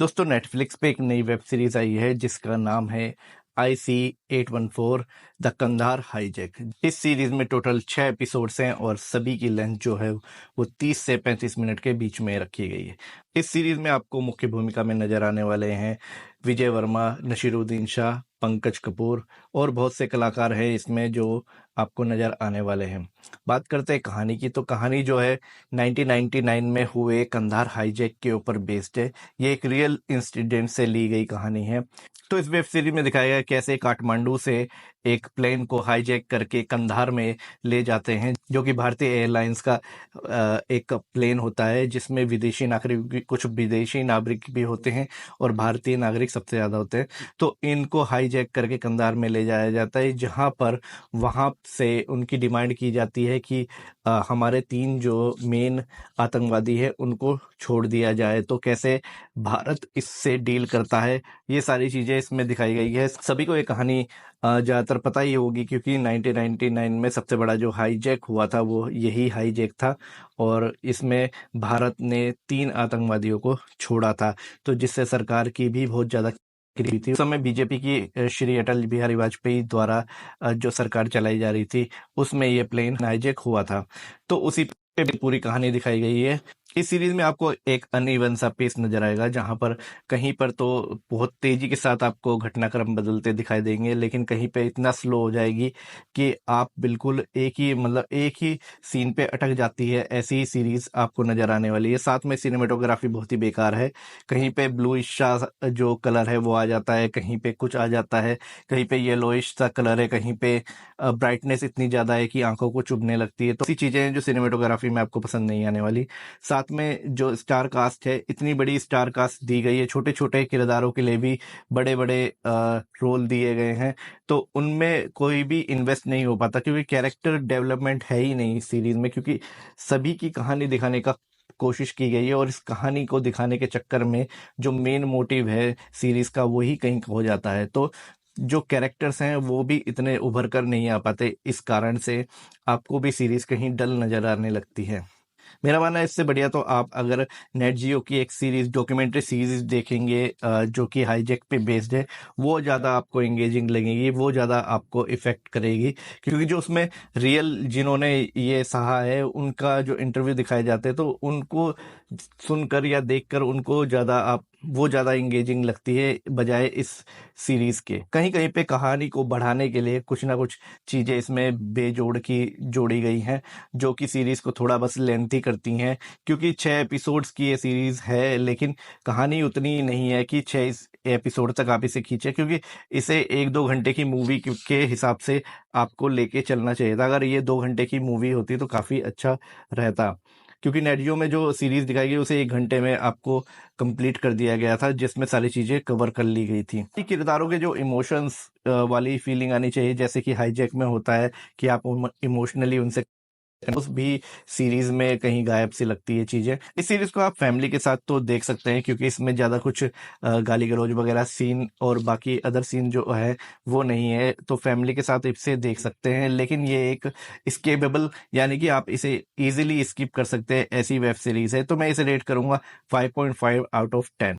दोस्तों नेटफ्लिक्स पे एक नई वेब सीरीज आई है जिसका नाम है IC-814 द कंधार हाईजैक। इस सीरीज में टोटल 6 एपिसोड्स हैं और सभी की लेंथ जो है वो 30 से 35 मिनट के बीच में रखी गई है। इस सीरीज में आपको मुख्य भूमिका में नजर आने वाले हैं विजय वर्मा, नसीरुद्दीन शाह, पंकज कपूर और बहुत से कलाकार हैं इसमें जो आपको नजर आने वाले हैं। बात करते हैं कहानी की, तो कहानी जो है 1999 में हुए कंधार हाईजैक के ऊपर बेस्ड है। ये एक रियल इंसिडेंट से ली गई कहानी है। तो इस वेब सीरीज में दिखाया गया कैसे काठमांडू से एक प्लेन को हाईजैक करके कंधार में ले जाते हैं, जो कि भारतीय एयरलाइंस का एक प्लेन होता है जिसमें विदेशी नागरिक, कुछ विदेशी नागरिक भी होते हैं और भारतीय नागरिक सबसे ज्यादा होते हैं। तो इनको हाईजैक करके कंधार में ले जाया जाता है, जहां पर वहां से उनकी डिमांड की जाती है कि हमारे 3 जो मेन आतंकवादी है उनको छोड़ दिया जाए। तो कैसे भारत इससे डील करता है, ये सारी चीजें इसमें दिखाई गई है। सभी को ये कहानी ज्यादातर पता ही होगी क्योंकि 1999 में सबसे बड़ा जो हाईजैक हुआ था वो यही हाईजैक था और इसमें भारत ने 3 आतंकवादियों को छोड़ा था, तो जिससे सरकार की भी बहुत ज्यादा थी। उस समय बीजेपी की श्री अटल बिहारी वाजपेयी द्वारा जो सरकार चलाई जा रही थी उसमें ये प्लेन हाईजैक हुआ था। तो उसी पे पूरी कहानी दिखाई गई है। इस सीरीज में आपको एक अनइवन सा पेस नजर आएगा, जहां पर कहीं पर तो बहुत तेजी के साथ आपको घटनाक्रम बदलते दिखाई देंगे, लेकिन कहीं पे इतना स्लो हो जाएगी कि आप बिल्कुल एक ही सीन पे अटक जाती है। ऐसी ही सीरीज आपको नजर आने वाली है। साथ में सिनेमेटोग्राफी बहुत ही बेकार है। कहीं पे ब्लूइश सा जो कलर है वो आ जाता है, कहीं पे कुछ आ जाता है, कहीं पे येलोइश सा कलर है, कहीं पे ब्राइटनेस इतनी ज्यादा है कि आंखों को चुभने लगती है। तो ऐसी चीजें हैं जो सिनेमेटोग्राफी में आपको पसंद नहीं आने वाली। साथ में जो स्टार कास्ट है, इतनी बड़ी स्टार कास्ट दी गई है, छोटे छोटे किरदारों के लिए भी बड़े बड़े रोल दिए गए हैं, तो उनमें कोई भी इन्वेस्ट नहीं हो पाता क्योंकि कैरेक्टर डेवलपमेंट है ही नहीं इस सीरीज में, क्योंकि सभी की कहानी दिखाने का कोशिश की गई है और इस कहानी को दिखाने के चक्कर में जो मेन मोटिव है सीरीज का वही कहीं खो जाता है। तो जो कैरेक्टर्स हैं वो भी इतने उभर कर नहीं आ पाते, इस कारण से आपको भी सीरीज कहीं डल नजर आने लगती है। मेरा मानना है इससे बढ़िया तो आप अगर नेट जियो की एक सीरीज, डॉक्यूमेंट्री सीरीज देखेंगे जो कि हाईजैक पे बेस्ड है, वो ज़्यादा आपको एंगेजिंग लगेगी, वो ज़्यादा आपको इफेक्ट करेगी, क्योंकि जो उसमें रियल जिन्होंने ये सहा है उनका जो इंटरव्यू दिखाए जाते हैं तो उनको सुनकर या देखकर उनको ज़्यादा आप वो ज़्यादा इंगेजिंग लगती है बजाय इस सीरीज के। कहीं कहीं पे कहानी को बढ़ाने के लिए कुछ ना कुछ चीज़ें इसमें बेजोड़ की जोड़ी गई हैं, जो कि सीरीज को थोड़ा बस लेंथी करती हैं, क्योंकि 6 एपिसोड्स की ये सीरीज है लेकिन कहानी उतनी नहीं है कि 6 एपिसोड तक आप इसे खींचे, क्योंकि इसे 1-2 घंटे की मूवी के हिसाब से आपको लेके चलना चाहिए था। अगर ये 2 घंटे की मूवी होती तो काफी अच्छा रहता, क्योंकि नेटजियो में जो सीरीज दिखाई गई उसे 1 घंटे में आपको कंप्लीट कर दिया गया था, जिसमें सारी चीजें कवर कर ली गई थी। किरदारों के जो इमोशंस वाली फीलिंग आनी चाहिए, जैसे कि हाईजैक में होता है कि आप इमोशनली उनसे, उस भी सीरीज में कहीं गायब सी लगती है चीजें। इस सीरीज को आप फैमिली के साथ तो देख सकते हैं, क्योंकि इसमें ज्यादा कुछ गाली गलौज वगैरह सीन और बाकी अदर सीन जो है वो नहीं है, तो फैमिली के साथ इसे देख सकते हैं। लेकिन ये एक स्केपेबल, यानी कि आप इसे इजीली स्किप कर सकते हैं, ऐसी वेब सीरीज है। तो मैं इसे रेट करूंगा 5.5 आउट ऑफ 10।